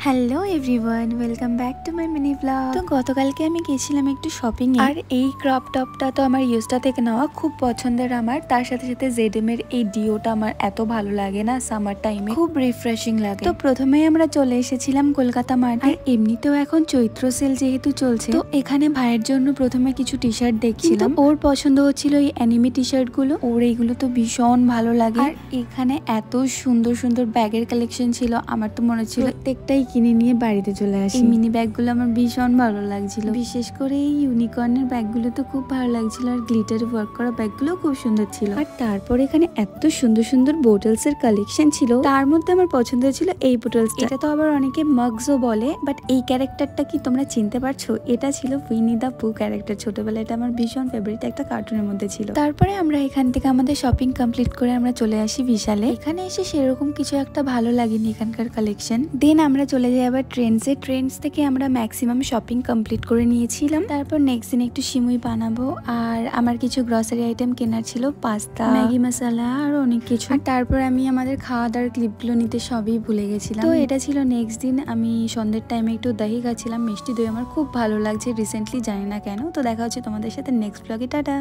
Hello everyone, welcome back to my mini blog. তো গতকালকে আমি গেছিলাম একটু শপিং এ, আর এই ক্রপ টপটা তো আমার ইউজটা থেকে নেওয়া, খুব পছন্দের আমার। তার সাথে সাথে জেডএম এর এই ডিওটা আমার এত ভালো লাগে না, সামার টাইমে খুব রিফ্রেশিং লাগে। তো প্রথমেই আমরা চলে এসেছিলাম কলকাতা মার্ট। আর এমনিতেও এখন চৈত্র সেল যেহেতু চলছে, তো এখানে ভাইয়ের জন্য প্রথমে কিছু টি শার্ট দেখছিলাম। ওর পছন্দ হচ্ছিল এই অ্যানিমে টি শার্ট গুলো, ওর এইগুলো তো ভীষণ ভালো লাগে। আর এখানে এত সুন্দর সুন্দর ব্যাগের কালেকশন ছিল, আমার তো মনে ছিল প্রত্যেকটাই কিনে নিয়ে বাড়িতে চলে আসি। এই মিনি ব্যাগগুলো আমার ভীষণ ভালো লাগছিল, বিশেষ করে এই ইউনিকর্নের ব্যাগগুলো তো খুব ভালো লাগছিল। আর গ্লিটারে ওয়ার্ক করা ব্যাগগুলো খুব সুন্দর ছিল। আর তারপর এখানে এত সুন্দর সুন্দর বোটলস এর কালেকশন ছিল, তার মধ্যে আমার পছন্দ ছিল এই বোটলস। এটা তো আবার অনেকে মাগসও বলে, বাট এই ক্যারেক্টারটা কি তোমরা চিনতে পারছো? এটা ছিল উইনি দা পু ক্যারেক্টার। ছোটবেলায় এটা আমার ভীষণ ফেভারিট একটা কার্টুনের মধ্যে ছিল। তারপরে আমরা এখান থেকে আমাদের শপিং কমপ্লিট করে আমরা চলে আসি বিশালে। এখানে এসে সেরকম কিছু একটা ভালো লাগেনি এখানকার কালেকশন। দেন আমরা চলে যাই আবার ট্রেন্ডসে। ট্রেন্ডস থেকে আমরা ম্যাক্সিমাম শপিং কমপ্লিট করে নিয়েছিলাম। তারপর নেক্সট দিন একটু সিমুই বানাবো, আর আমার কিছু গ্রসারি আইটেম কেনার ছিল, পাস্তা, ম্যাগি মশলা আর অনেক কিছু। আর তারপর আমি আমাদের খাওয়া দাওয়ার ক্লিপগুলো নিতে সবই ভুলে গেছিলাম। তো এটা ছিল নেক্সট দিন। আমি সন্ধ্যের টাইমে একটু দহি খাচ্ছিলাম, মিষ্টি দই আমার খুব ভালো লাগছে রিসেন্টলি, জানি না কেন। তো দেখা হচ্ছে তোমাদের সাথে নেক্সট ব্লগে, টাটা।